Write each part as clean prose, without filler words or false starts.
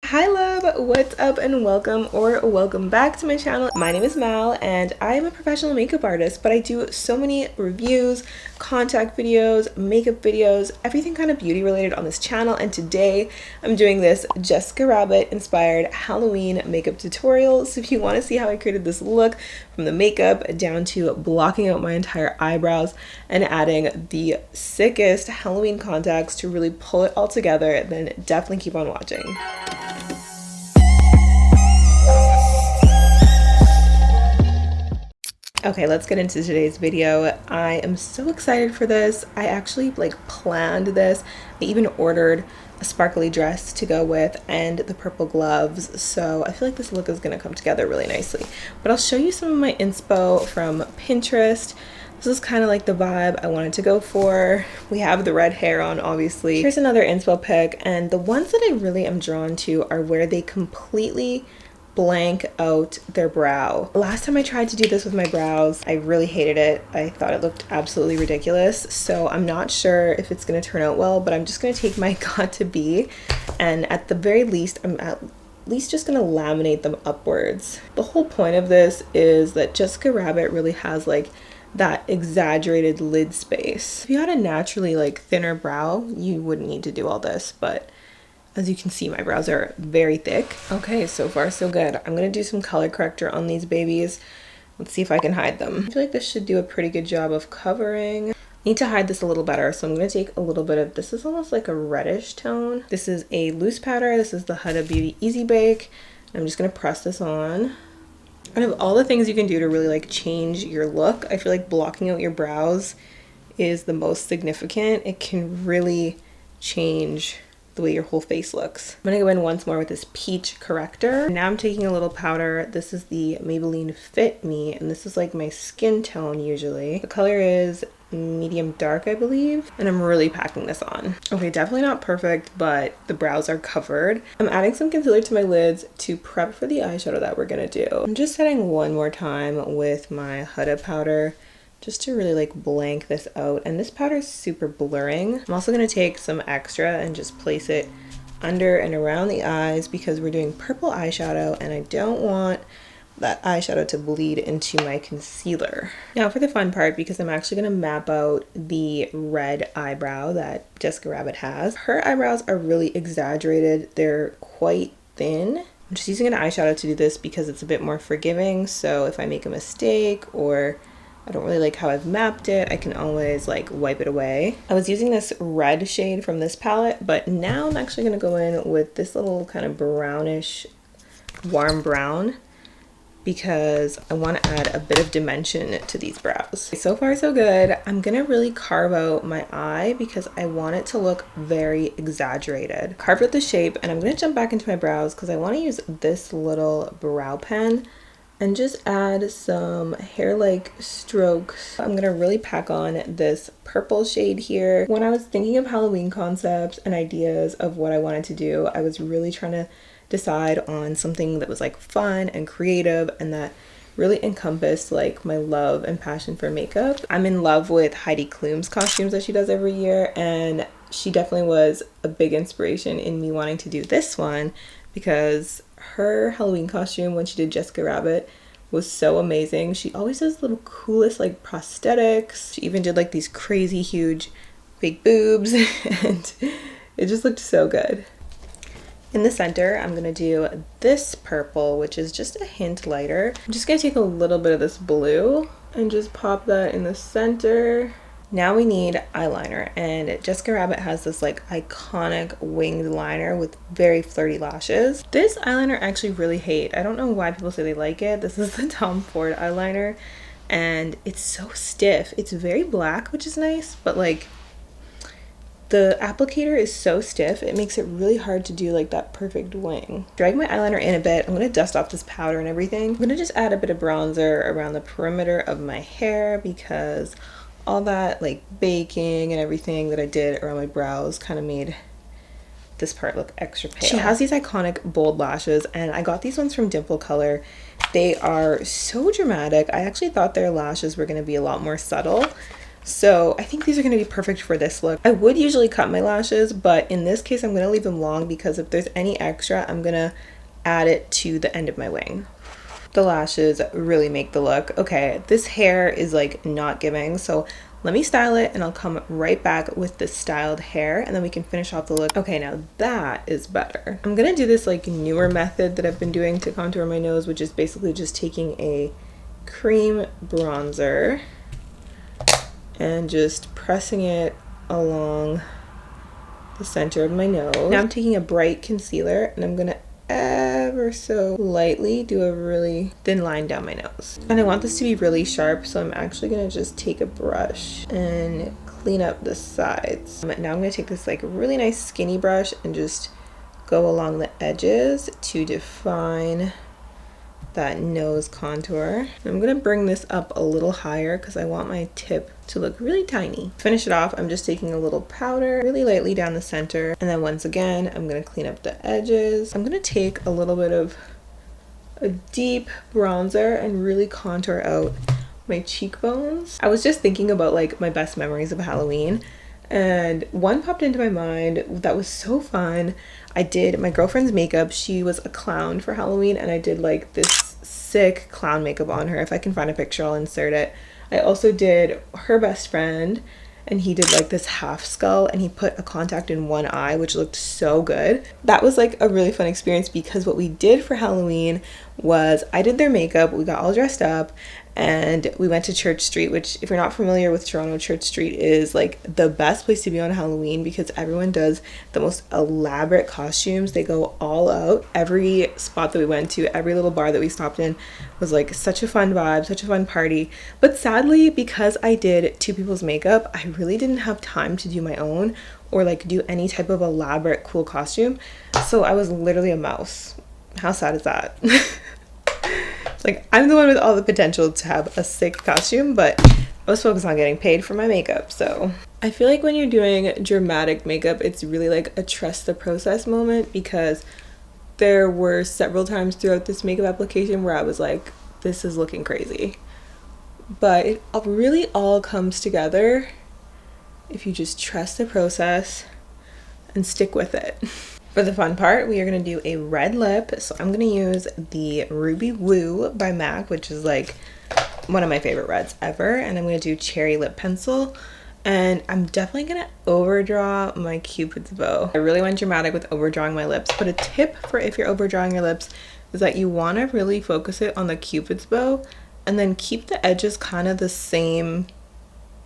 Hi love, what's up and welcome back to my channel. My name is Mel and I am a professional makeup artist, but I do so many reviews, contact videos, makeup videos, everything kind of beauty related on this channel. And today I'm doing this Jessica Rabbit inspired Halloween makeup tutorial. So if you want to see how I created this look from the makeup down to blocking out my entire eyebrows and adding the sickest Halloween contacts to really pull it all together, then definitely keep on watching. Okay, let's get into today's video. I am so excited for this. I actually planned this. I even ordered a sparkly dress to go with and the purple gloves. So I feel like this look is gonna come together really nicely. But I'll show you some of my inspo from Pinterest. This is kind of like the vibe I wanted to go for. We have the red hair on, obviously. Here's another inspo pic, and the ones that I really am drawn to are where they completely blank out their brow. Last time I tried to do this with my brows, I really hated it. I thought it looked absolutely ridiculous. So I'm not sure if it's gonna turn out well, but I'm just gonna take my got to be, and at the very least, I'm at least just gonna laminate them upwards. The whole point of this is that Jessica Rabbit really has that exaggerated lid space. If you had a naturally thinner brow, you wouldn't need to do all this, but as you can see, my brows are very thick. Okay, so far so good. I'm gonna do some color corrector on these babies. Let's see if I can hide them. I feel like this should do a pretty good job of covering. I need to hide this a little better, so I'm gonna take a little bit of, this is almost like a reddish tone. This is a loose powder. This is the Huda Beauty Easy Bake. I'm just gonna press this on. Out of all the things you can do to really change your look, I feel like blocking out your brows is the most significant. It can really change the way your whole face looks. I'm gonna go in once more with this peach corrector. Now I'm taking a little powder. This is the Maybelline Fit Me, and this is my my tone usually. The color is medium dark, I believe, and I'm really packing this on. Okay, definitely not perfect, but the brows are covered. I'm adding some concealer to my lids to prep for the eyeshadow that we're gonna do. I'm just setting one more time with my Huda powder just to really blank this out, and this powder is super blurring. I'm also going to take some extra and just place it under and around the eyes because we're doing purple eyeshadow and I don't want that eyeshadow to bleed into my concealer. Now for the fun part, because I'm actually going to map out the red eyebrow that Jessica Rabbit has. Her eyebrows are really exaggerated. They're quite thin. I'm just using an eyeshadow to do this because it's a bit more forgiving, so if I make a mistake or I don't really like how I've mapped it, I can always wipe it away. I was using this red shade from this palette, but now I'm actually gonna go in with this little kind of brownish, warm brown, because I want to add a bit of dimension to these brows. So far so good. I'm gonna really carve out my eye because I want it to look very exaggerated. Carved out the shape, and I'm gonna jump back into my brows because I want to use this little brow pen and just add some hair-like strokes. I'm gonna really pack on this purple shade here. When I was thinking of Halloween concepts and ideas of what I wanted to do, I was really trying to decide on something that was fun and creative and that really encompassed my love and passion for makeup. I'm in love with Heidi Klum's costumes that she does every year, and she definitely was a big inspiration in me wanting to do this one because her Halloween costume when she did Jessica Rabbit was so amazing. She always does the little coolest prosthetics. She even did these crazy huge big boobs and it just looked so good. In the center, I'm gonna do this purple, which is just a hint lighter. I'm just gonna take a little bit of this blue and just pop that in the center. Now we need eyeliner, and Jessica Rabbit has this iconic winged liner with very flirty lashes. This eyeliner I actually really hate. I don't know why people say they like it. This is the Tom Ford eyeliner, and it's so stiff. It's very black, which is nice, but the applicator is so stiff, it makes it really hard to do that perfect wing. Drag my eyeliner in a bit. I'm gonna dust off this powder and everything. I'm gonna just add a bit of bronzer around the perimeter of my hair because all that baking and everything that I did around my brows kind of made this part look extra pale. She has these iconic bold lashes, and I got these ones from Dimple Color. They are so dramatic. I actually thought their lashes were going to be a lot more subtle, So I think these are going to be perfect for this look. I would usually cut my lashes, but in this case I'm going to leave them long because if there's any extra, I'm going to add it to the end of my wing. The lashes really make the look. Okay, this hair is like not giving, so let me style it and I'll come right back with the styled hair and then we can finish off the look. Okay, now that is better. I'm gonna do this like newer method that I've been doing to contour my nose, which is basically just taking a cream bronzer and just pressing it along the center of my nose. Now I'm taking a bright concealer and I'm gonna ever so lightly do a really thin line down my nose. And I want this to be really sharp, so I'm actually gonna just take a brush and clean up the sides. Now I'm gonna take this like really nice skinny brush and just go along the edges to define that nose contour. I'm gonna bring this up a little higher because I want my tip to look really tiny. To finish it off, I'm just taking a little powder really lightly down the center, and then once again I'm gonna clean up the edges. I'm gonna take a little bit of a deep bronzer and really contour out my cheekbones. I was just thinking about like my best memories of Halloween, and one popped into my mind that was so fun. I did my girlfriend's makeup. She was a clown for Halloween, and I did like this sick clown makeup on her. If I can find a picture, I'll insert it. I also did her best friend, and he did like this half skull, and he put a contact in one eye, which looked so good. That was like a really fun experience because what we did for Halloween was I did their makeup, we got all dressed up, and we went to Church Street, which if you're not familiar with Toronto, Church Street is like the best place to be on Halloween because everyone does the most elaborate costumes. They go all out. Every spot that we went to, every little bar that we stopped in was like such a fun vibe, such a fun party. But sadly, because I did two people's makeup, I really didn't have time to do my own or like do any type of elaborate cool costume. So I was literally a mouse. How sad is that? Like, I'm the one with all the potential to have a sick costume, but I was focused on getting paid for my makeup. So I feel like when you're doing dramatic makeup, it's really like a trust the process moment, because there were several times throughout this makeup application where I was like, this is looking crazy. But it really all comes together if you just trust the process and stick with it. For the fun part, we are going to do a red lip. So I'm going to use the Ruby Woo by MAC, which is like one of my favorite reds ever. And I'm going to do cherry lip pencil. And I'm definitely going to overdraw my Cupid's bow. I really went dramatic with overdrawing my lips. But a tip for if you're overdrawing your lips is that you want to really focus it on the Cupid's bow and then keep the edges kind of the same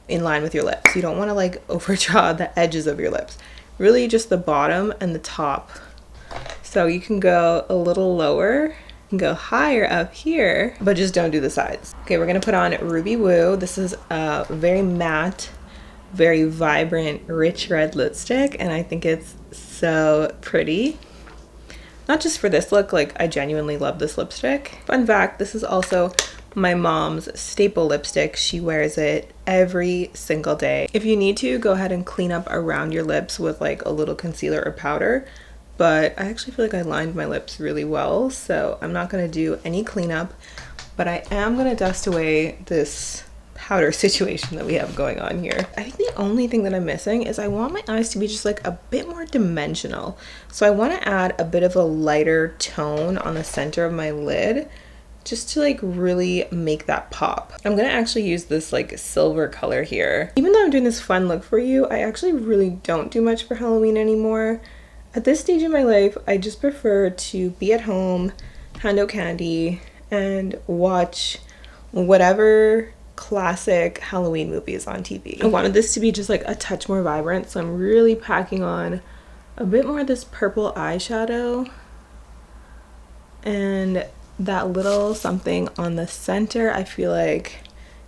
in line with your lips. You don't want to like overdraw the edges of your lips. Really just the bottom and the top. So you can go a little lower, you can go higher up here, but just don't do the sides. Okay, we're gonna put on Ruby Woo. This is a very matte, very vibrant, rich red lipstick, and I think it's so pretty. Not just for this look, like I genuinely love this lipstick. Fun fact, this is also my mom's staple lipstick. She wears it every single day. If you need to, go ahead and clean up around your lips with like a little concealer or powder, but I actually feel like I lined my lips really well, so I'm not gonna do any cleanup, but I am gonna dust away this powder situation that we have going on here. I think the only thing that I'm missing is I want my eyes to be just like a bit more dimensional. So I want to add a bit of a lighter tone on the center of my lid, just to like really make that pop. I'm gonna actually use this like silver color here. Even though I'm doing this fun look for you, I actually really don't do much for Halloween anymore. At this stage in my life, I just prefer to be at home, hand out candy, and watch whatever classic Halloween movie is on TV. I wanted this to be just like a touch more vibrant, so I'm really packing on a bit more of this purple eyeshadow and that little something on the center. I feel like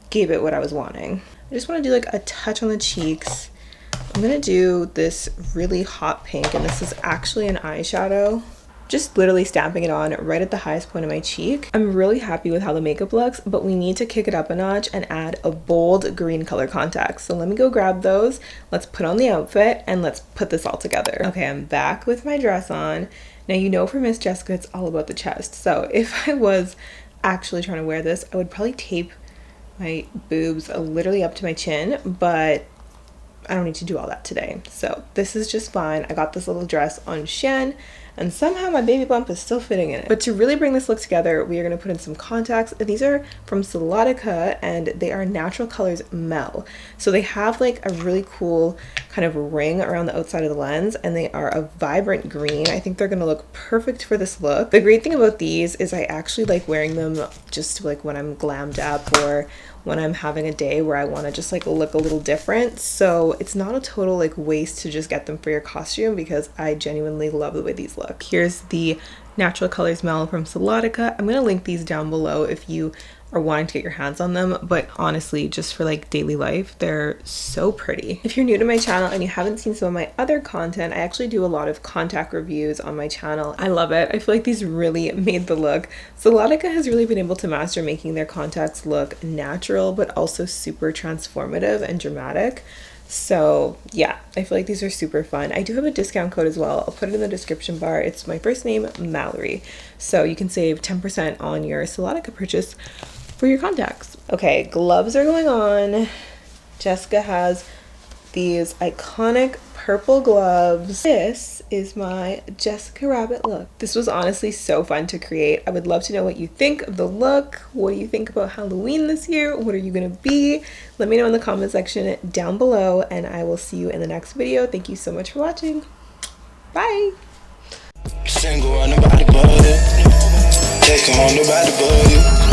gave it what I was wanting. I just want to do like a touch on the cheeks. I'm gonna do this really hot pink, and this is actually an eyeshadow. Just literally stamping it on right at the highest point of my cheek. I'm really happy with how the makeup looks, but we need to kick it up a notch and add a bold green color contacts. So let me go grab those. Let's put on the outfit and let's put this all together. Okay, I'm back with my dress on. Now, you know, for Miss Jessica, it's all about the chest. So if I was actually trying to wear this, I would probably tape my boobs literally up to my chin, but I don't need to do all that today. So this is just fine. I got this little dress on Shein and somehow my baby bump is still fitting in it. But to really bring this look together, we are going to put in some contacts. These are from Solotica and they are Natural Colors Mel. So they have like a really cool kind of ring around the outside of the lens and they are a vibrant green. I think they're going to look perfect for this look. The great thing about these is I actually like wearing them just like when I'm glammed up or when I'm having a day where I want to just like look a little different. So it's not a total like waste to just get them for your costume because I genuinely love the way these look. Here's the Natural Colors Mel from Solotica. I'm going to link these down below if you are wanting to get your hands on them, but honestly, just for like daily life, they're so pretty. If you're new to my channel and you haven't seen some of my other content, I actually do a lot of contact reviews on my channel. I love it. I feel like these really made the look. Solotica has really been able to master making their contacts look natural, but also super transformative and dramatic. So yeah, I feel like these are super fun. I do have a discount code as well. I'll put it in the description bar. It's my first name, Mallory. So you can save 10% on your Solotica purchase for your contacts. Okay, gloves are going on. Jessica has these iconic purple gloves. This is my Jessica Rabbit look. This was honestly so fun to create. I would love to know what you think of the look. What do you think about Halloween this year? What are you gonna be? Let me know in the comment section down below and I will see you in the next video. Thank you so much for watching. Bye. Single, nobody but you. Take on nobody but you.